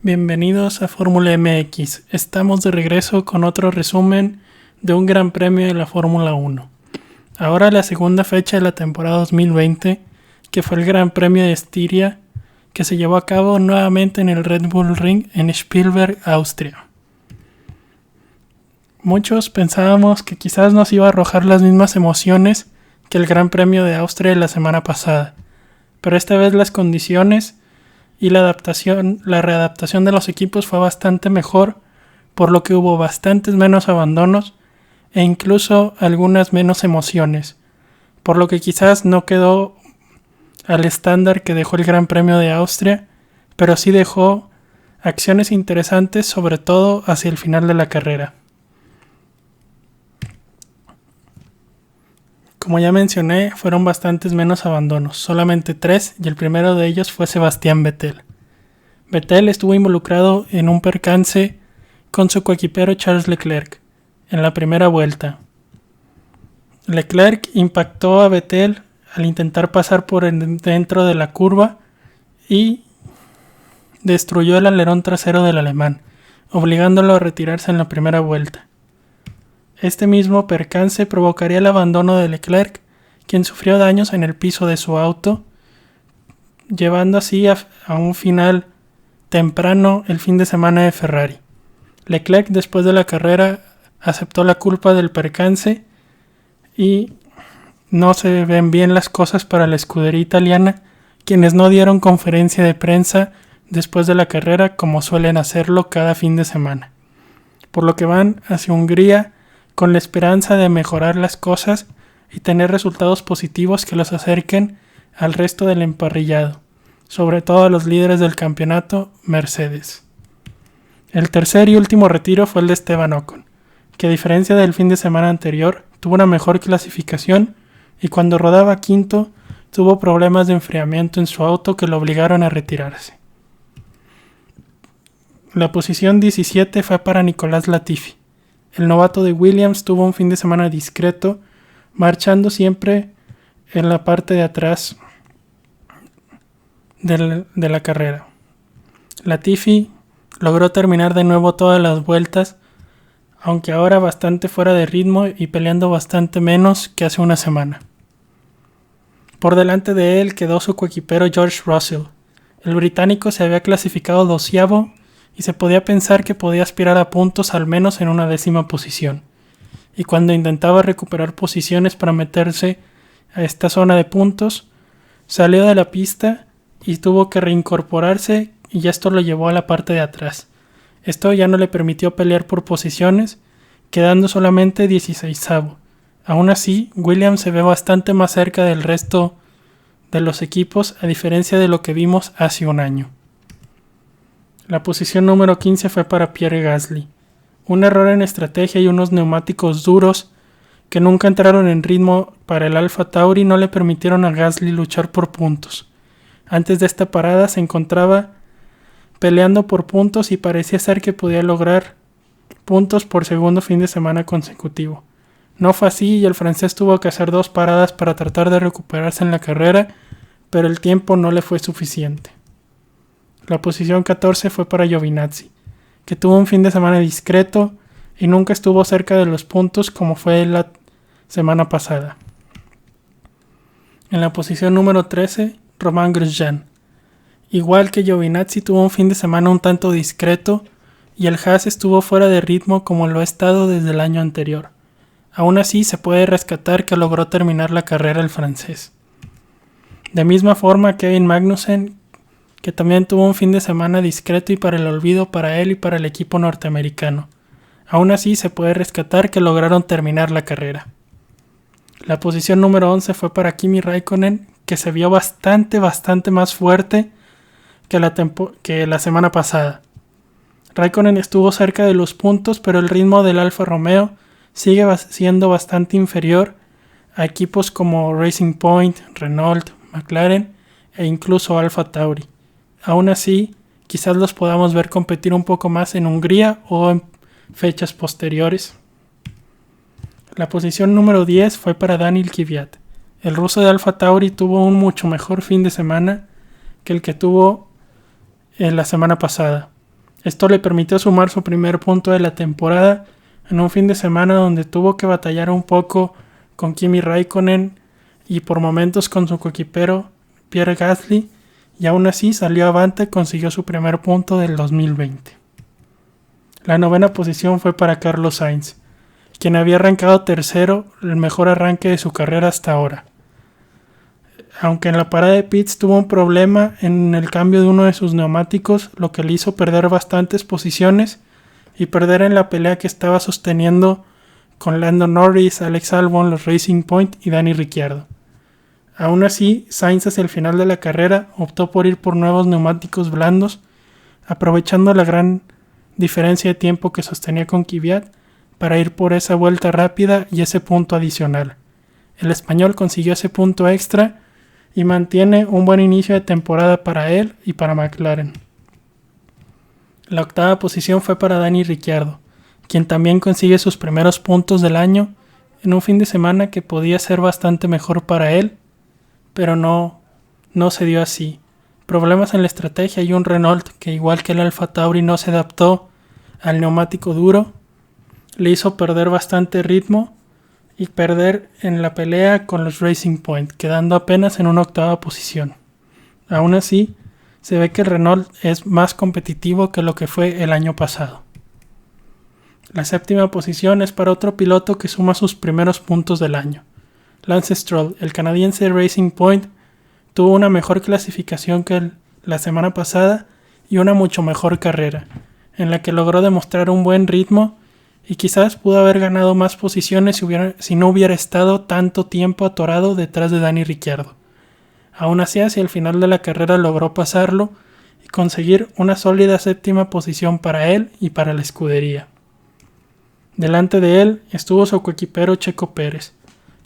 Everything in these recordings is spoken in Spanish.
Bienvenidos a Fórmula MX. Estamos de regreso con otro resumen de un gran premio de la Fórmula 1. Ahora la segunda fecha de la temporada 2020, que fue el Gran Premio de Estiria, que se llevó a cabo nuevamente en el Red Bull Ring en Spielberg, Austria. Muchos pensábamos que quizás nos iba a arrojar las mismas emociones que el Gran Premio de Austria de la semana pasada, pero esta vez las condiciones y la readaptación de los equipos fue bastante mejor, por lo que hubo bastantes menos abandonos e incluso algunas menos emociones, por lo que quizás no quedó al estándar que dejó el Gran Premio de Austria, pero sí dejó acciones interesantes, sobre todo hacia el final de la carrera. Como ya mencioné, fueron bastantes menos abandonos, solamente 3, y el primero de ellos fue Sebastián Vettel. Vettel estuvo involucrado en un percance con su coequipero Charles Leclerc en la primera vuelta. Leclerc impactó a Vettel al intentar pasar por dentro de la curva y destruyó el alerón trasero del alemán, obligándolo a retirarse en la primera vuelta. Este mismo percance provocaría el abandono de Leclerc, quien sufrió daños en el piso de su auto, llevando así a un final temprano el fin de semana de Ferrari. Leclerc, después de la carrera, aceptó la culpa del percance y no se ven bien las cosas para la escudería italiana, quienes no dieron conferencia de prensa después de la carrera como suelen hacerlo cada fin de semana, por lo que van hacia Hungría con la esperanza de mejorar las cosas y tener resultados positivos que los acerquen al resto del emparrillado, sobre todo a los líderes del campeonato, Mercedes. El tercer y último retiro fue el de Esteban Ocon, que a diferencia del fin de semana anterior, tuvo una mejor clasificación y cuando rodaba quinto, tuvo problemas de enfriamiento en su auto que lo obligaron a retirarse. La posición 17 fue para Nicolás Latifi. El novato de Williams tuvo un fin de semana discreto, marchando siempre en la parte de atrás de la carrera. Latifi logró terminar de nuevo todas las vueltas, aunque ahora bastante fuera de ritmo y peleando bastante menos que hace una semana. Por delante de él quedó su coequipero George Russell. El británico se había clasificado 12º y se podía pensar que podía aspirar a puntos al menos en una 10ª posición. Y cuando intentaba recuperar posiciones para meterse a esta zona de puntos, salió de la pista y tuvo que reincorporarse y esto lo llevó a la parte de atrás. Esto ya no le permitió pelear por posiciones, quedando solamente 16º. Aún así, Williams se ve bastante más cerca del resto de los equipos, a diferencia de lo que vimos hace un año. La posición número 15 fue para Pierre Gasly. Un error en estrategia y unos neumáticos duros que nunca entraron en ritmo para el Alfa Tauri no le permitieron a Gasly luchar por puntos. Antes de esta parada se encontraba peleando por puntos y parecía ser que podía lograr puntos por segundo fin de semana consecutivo. No fue así y el francés tuvo que hacer 2 paradas para tratar de recuperarse en la carrera, pero el tiempo no le fue suficiente. La posición 14 fue para Giovinazzi, que tuvo un fin de semana discreto y nunca estuvo cerca de los puntos como fue la semana pasada. En la posición número 13, Romain Grosjean. Igual que Giovinazzi, tuvo un fin de semana un tanto discreto y el Haas estuvo fuera de ritmo como lo ha estado desde el año anterior. Aún así se puede rescatar que logró terminar la carrera el francés. De misma forma Kevin Magnussen, que también tuvo un fin de semana discreto y para el olvido para él y para el equipo norteamericano. Aún así se puede rescatar que lograron terminar la carrera. La posición número 11 fue para Kimi Räikkönen, que se vio bastante más fuerte que la semana pasada. Räikkönen estuvo cerca de los puntos, pero el ritmo del Alfa Romeo sigue siendo bastante inferior a equipos como Racing Point, Renault, McLaren e incluso Alfa Tauri. Aún así, quizás los podamos ver competir un poco más en Hungría o en fechas posteriores. La posición número 10 fue para Daniil Kvyat. El ruso de Alfa Tauri tuvo un mucho mejor fin de semana que el que tuvo la semana pasada. Esto le permitió sumar su primer punto de la temporada en un fin de semana donde tuvo que batallar un poco con Kimi Raikkonen y por momentos con su coequipero Pierre Gasly, y aún así salió avante y consiguió su primer punto del 2020. La novena posición fue para Carlos Sainz, quien había arrancado tercero, el mejor arranque de su carrera hasta ahora. Aunque en la parada de pits tuvo un problema en el cambio de uno de sus neumáticos, lo que le hizo perder bastantes posiciones y perder en la pelea que estaba sosteniendo con Lando Norris, Alex Albon, los Racing Point y Dani Ricciardo. Aún así, Sainz hacia el final de la carrera optó por ir por nuevos neumáticos blandos, aprovechando la gran diferencia de tiempo que sostenía con Kvyat para ir por esa vuelta rápida y ese punto adicional. El español consiguió ese punto extra y mantiene un buen inicio de temporada para él y para McLaren. La octava posición fue para Dani Ricciardo, quien también consigue sus primeros puntos del año en un fin de semana que podía ser bastante mejor para él, pero no se dio así. Problemas en la estrategia y un Renault que, igual que el Alfa Tauri, no se adaptó al neumático duro, le hizo perder bastante ritmo y perder en la pelea con los Racing Point, quedando apenas en una octava posición. Aún así, se ve que el Renault es más competitivo que lo que fue el año pasado. La séptima posición es para otro piloto que suma sus primeros puntos del año. Lance Stroll, el canadiense de Racing Point, tuvo una mejor clasificación que la semana pasada y una mucho mejor carrera, en la que logró demostrar un buen ritmo y quizás pudo haber ganado más posiciones si no hubiera estado tanto tiempo atorado detrás de Dani Ricciardo. Aún así, hacia el final de la carrera logró pasarlo y conseguir una sólida séptima posición para él y para la escudería. Delante de él estuvo su coequipero Checo Pérez,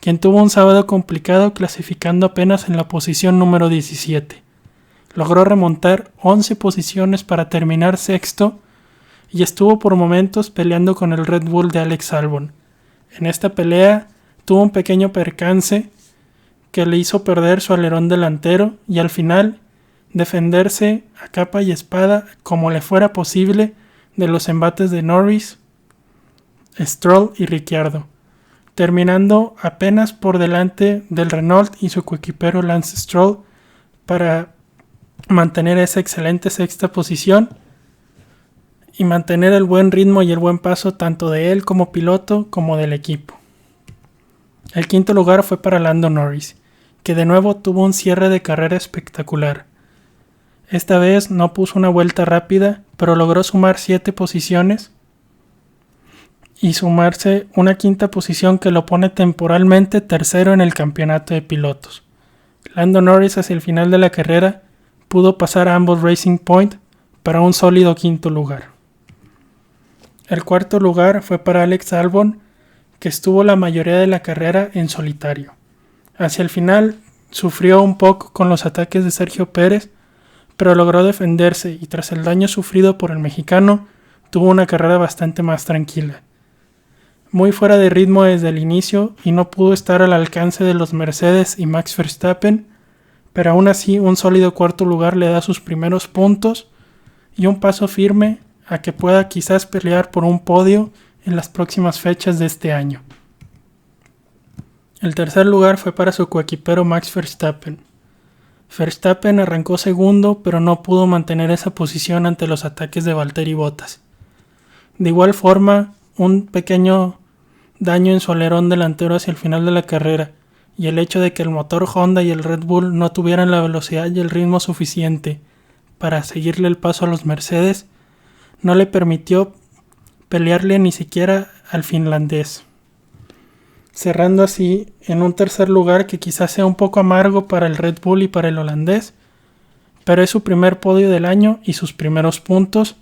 quien tuvo un sábado complicado clasificando apenas en la posición número 17. Logró remontar 11 posiciones para terminar sexto y estuvo por momentos peleando con el Red Bull de Alex Albon. En esta pelea tuvo un pequeño percance que le hizo perder su alerón delantero y al final defenderse a capa y espada como le fuera posible de los embates de Norris, Stroll y Ricciardo, terminando apenas por delante del Renault y su coequipero Lance Stroll para mantener esa excelente sexta posición y mantener el buen ritmo y el buen paso tanto de él como piloto como del equipo. El quinto lugar fue para Lando Norris, que de nuevo tuvo un cierre de carrera espectacular. Esta vez no puso una vuelta rápida, pero logró sumar 7 posiciones y sumarse una quinta posición que lo pone temporalmente tercero en el campeonato de pilotos. Lando Norris hacia el final de la carrera pudo pasar a ambos Racing Point para un sólido quinto lugar. El cuarto lugar fue para Alex Albon, que estuvo la mayoría de la carrera en solitario. Hacia el final sufrió un poco con los ataques de Sergio Pérez, pero logró defenderse y tras el daño sufrido por el mexicano, tuvo una carrera bastante más tranquila. Muy fuera de ritmo desde el inicio y no pudo estar al alcance de los Mercedes y Max Verstappen, pero aún así un sólido cuarto lugar le da sus primeros puntos y un paso firme a que pueda quizás pelear por un podio en las próximas fechas de este año. El tercer lugar fue para su coequipero Max Verstappen. Verstappen arrancó segundo, pero no pudo mantener esa posición ante los ataques de Valtteri Bottas. De igual forma, un pequeño daño en su alerón delantero hacia el final de la carrera y el hecho de que el motor Honda y el Red Bull no tuvieran la velocidad y el ritmo suficiente para seguirle el paso a los Mercedes no le permitió pelearle ni siquiera al finlandés, cerrando así en un tercer lugar que quizás sea un poco amargo para el Red Bull y para el holandés, pero es su primer podio del año y sus primeros puntos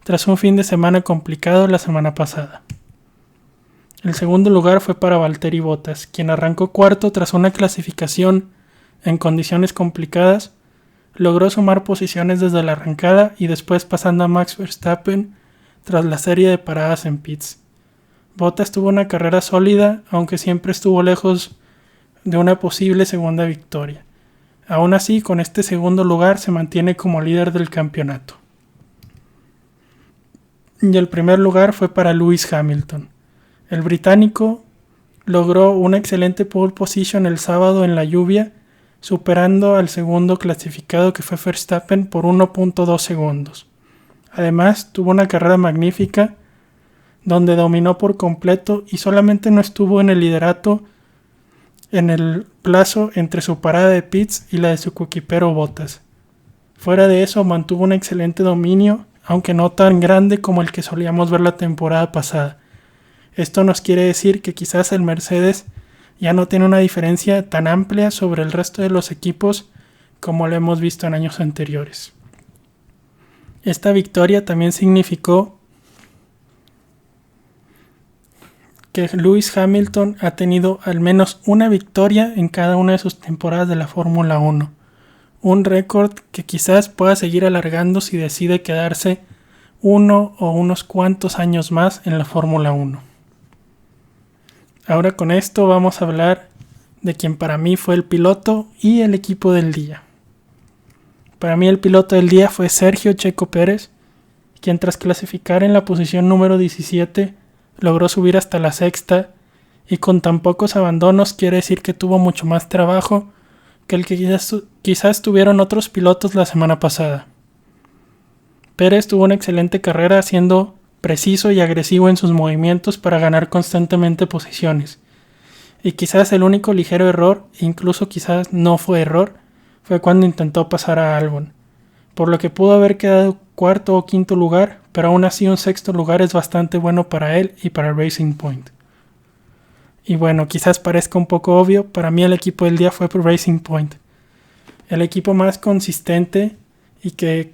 tras un fin de semana complicado la semana pasada. El segundo lugar fue para Valtteri Bottas, quien arrancó cuarto tras una clasificación en condiciones complicadas, logró sumar posiciones desde la arrancada y después pasando a Max Verstappen tras la serie de paradas en pits. Bottas tuvo una carrera sólida, aunque siempre estuvo lejos de una posible segunda victoria. Aún así, con este segundo lugar se mantiene como líder del campeonato. y el primer lugar fue para Lewis Hamilton. El británico logró una excelente pole position el sábado en la lluvia, superando al segundo clasificado que fue Verstappen por 1.2 segundos. Además, tuvo una carrera magnífica donde dominó por completo y solamente no estuvo en el liderato en el plazo entre su parada de pits y la de su coequipero Bottas. Fuera de eso, mantuvo un excelente dominio, aunque no tan grande como el que solíamos ver la temporada pasada. Esto nos quiere decir que quizás el Mercedes ya no tiene una diferencia tan amplia sobre el resto de los equipos como lo hemos visto en años anteriores. Esta victoria también significó que Lewis Hamilton ha tenido al menos una victoria en cada una de sus temporadas de la Fórmula 1. Un récord que quizás pueda seguir alargando si decide quedarse uno o unos cuantos años más en la Fórmula 1. Ahora con esto vamos a hablar de quien para mí fue el piloto y el equipo del día. Para mí el piloto del día fue Sergio Checo Pérez, quien tras clasificar en la posición número 17 logró subir hasta la sexta y con tan pocos abandonos quiere decir que tuvo mucho más trabajo que el que quizás tuvieron otros pilotos la semana pasada. Pérez tuvo una excelente carrera siendo preciso y agresivo en sus movimientos para ganar constantemente posiciones. Y quizás el único ligero error, incluso quizás no fue error, fue cuando intentó pasar a Albon, por lo que pudo haber quedado cuarto o quinto lugar, pero aún así un sexto lugar es bastante bueno para él y para Racing Point. Y bueno, quizás parezca un poco obvio, para mí el equipo del día fue por Racing Point, el equipo más consistente y que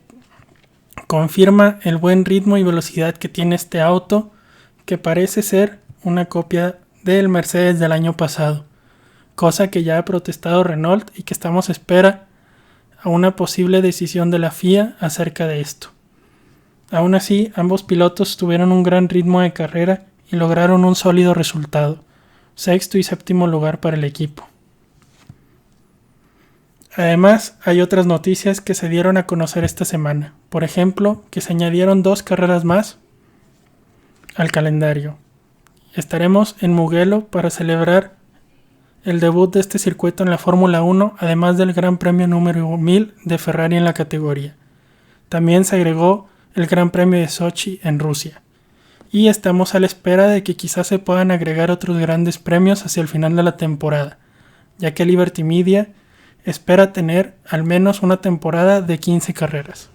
confirma el buen ritmo y velocidad que tiene este auto, que parece ser una copia del Mercedes del año pasado, cosa que ya ha protestado Renault y que estamos a espera a una posible decisión de la FIA acerca de esto. Aún así, ambos pilotos tuvieron un gran ritmo de carrera y lograron un sólido resultado, sexto y séptimo lugar para el equipo. Además, hay otras noticias que se dieron a conocer esta semana. Por ejemplo, que se añadieron 2 carreras más al calendario. Estaremos en Mugello para celebrar el debut de este circuito en la Fórmula 1, además del Gran Premio número 1000 de Ferrari en la categoría. También se agregó el Gran Premio de Sochi en Rusia. Y estamos a la espera de que quizás se puedan agregar otros grandes premios hacia el final de la temporada, ya que Liberty Media espera tener al menos una temporada de 15 carreras.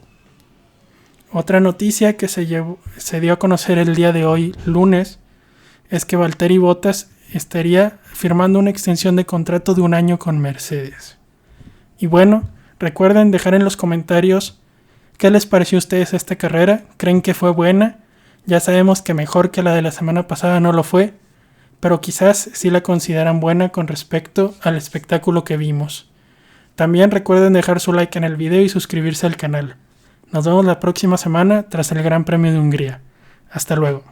Otra noticia que se dio a conocer el día de hoy, lunes, es que Valtteri Bottas estaría firmando una extensión de contrato de 1 año con Mercedes. Y bueno, recuerden dejar en los comentarios qué les pareció a ustedes esta carrera. ¿Creen que fue buena? Ya sabemos que mejor que la de la semana pasada no lo fue, pero quizás sí la consideran buena con respecto al espectáculo que vimos. También recuerden dejar su like en el video y suscribirse al canal. Nos vemos la próxima semana tras el Gran Premio de Hungría. Hasta luego.